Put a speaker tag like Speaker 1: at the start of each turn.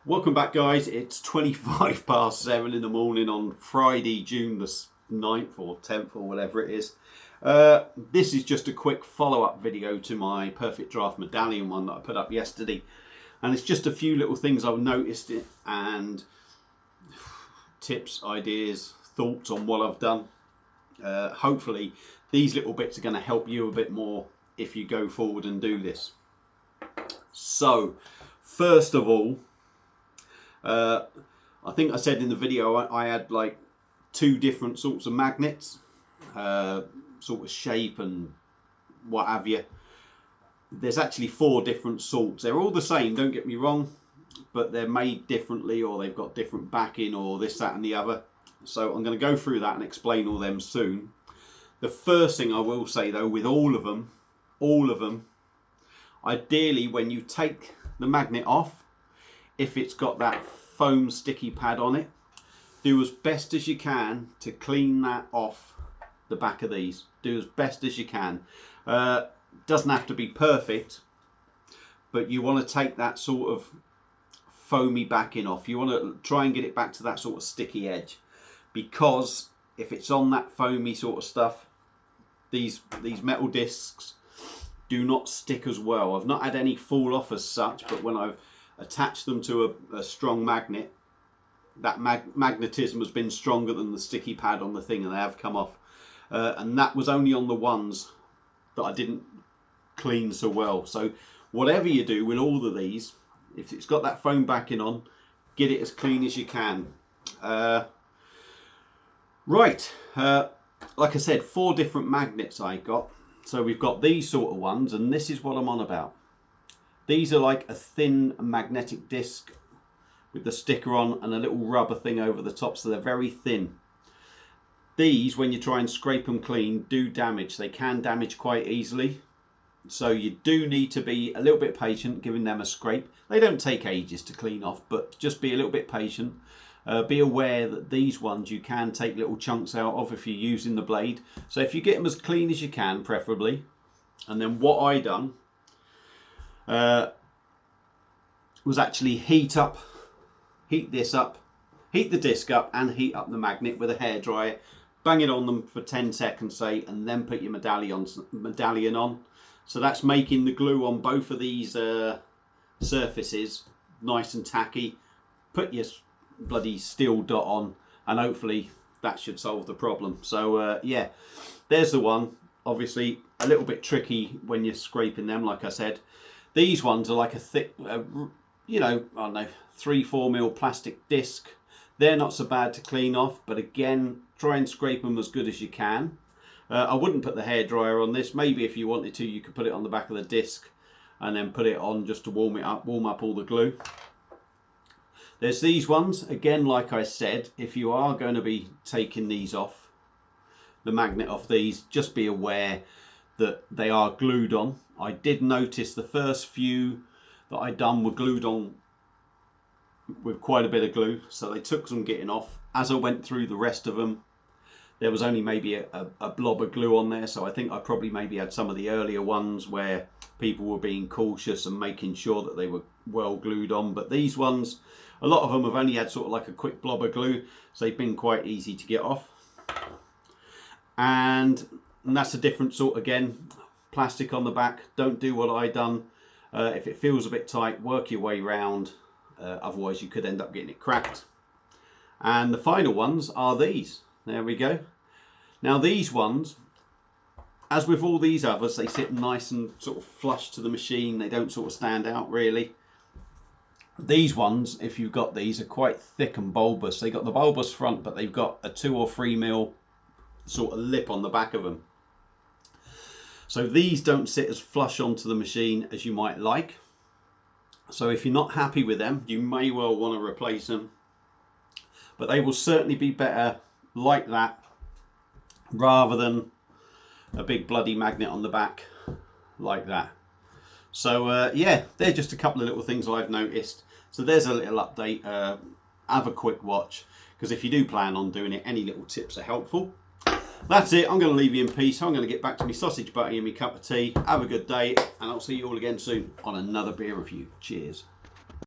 Speaker 1: Welcome back, guys. It's 25 past 7 in the morning on Friday, June the 9th or 10th or whatever it is. This is just a quick follow-up video to my Perfect Draft medallion one that I put up yesterday. And it's just a few little things I've noticed and tips, ideas, thoughts on what I've done. Hopefully these little bits are going to help you a bit more if you go forward and do this. So, first of all, I think I said in the video I had like two different sorts of magnets, sort of shape and what have you. There's actually four different sorts. They're all the same, don't get me wrong, but they're made differently, or they've got different backing, or this, that and the other. So I'm going to go through that and explain all them soon. The first thing I will say though, with all of them, ideally when you take the magnet off, if it's got that foam sticky pad on it, do as best as you can to clean that off the back of these. Do as best as you can. Doesn't have to be perfect, but you want to take that sort of foamy backing off. You want to try and get it back to that sort of sticky edge, because if it's on that foamy sort of stuff, these metal discs do not stick as well. I've not had any fall off as such, but when I've attached them to a strong magnet, that magnetism has been stronger than the sticky pad on the thing, and they have come off. And that was only on the ones that I didn't clean so well. So whatever you do with all of these, if it's got that foam backing on, get it as clean as you can. Right, like I said, four different magnets I got. So we've got these sort of ones, and this is what I'm on about. These are like a thin magnetic disc with the sticker on and a little rubber thing over the top, so they're very thin. These, when you try and scrape them clean, do damage. They can damage quite easily. So you do need to be a little bit patient giving them a scrape. They don't take ages to clean off, but just be a little bit patient. Be aware that these ones you can take little chunks out of if you're using the blade. So if you get them as clean as you can, preferably. And then what I done was actually heat this up, heat the disc up and heat up the magnet with a hairdryer. Bang it on them for 10 seconds, say, and then put your medallion on. So that's making the glue on both of these surfaces nice and tacky. Put your bloody steel dot on, and hopefully that should solve the problem. So yeah, there's the one. Obviously a little bit tricky when you're scraping them, like I said. These ones are like a thick, you know, I don't know, 3-4 mil plastic disc. They're not so bad to clean off, but again, try and scrape them as good as you can. I wouldn't put the hairdryer on this. Maybe if you wanted to, you could put it on the back of the disc and then put it on just to warm up all the glue. There's these ones. Again, like I said, if you are going to be taking these off, the magnet off these, just be aware that they are glued on. I did notice the first few that I done were glued on with quite a bit of glue, so they took some getting off. As I went through the rest of them, there was only maybe a blob of glue on there, so I think I probably maybe had some of the earlier ones where people were being cautious and making sure that they were well glued on. But these ones, a lot of them have only had sort of like a quick blob of glue, so they've been quite easy to get off. And that's a different sort, again, plastic on the back. Don't do what I done. If it feels a bit tight, work your way round. Otherwise you could end up getting it cracked. And the final ones are these. There we go. Now these ones, as with all these others, they sit nice and sort of flush to the machine. They don't sort of stand out really. These ones, if you've got these, are quite thick and bulbous. They've got the bulbous front, but they've got a 2 or 3 mil sort of lip on the back of them. So these don't sit as flush onto the machine as you might like. So if you're not happy with them, you may well want to replace them. But they will certainly be better like that, rather than a big bloody magnet on the back like that. So yeah, they're just a couple of little things I've noticed. So there's a little update. Have a quick watch, because if you do plan on doing it, any little tips are helpful. That's it. I'm going to leave you in peace. I'm going to get back to my sausage butty and my cup of tea. Have a good day, and I'll see you all again soon on another beer review. Cheers.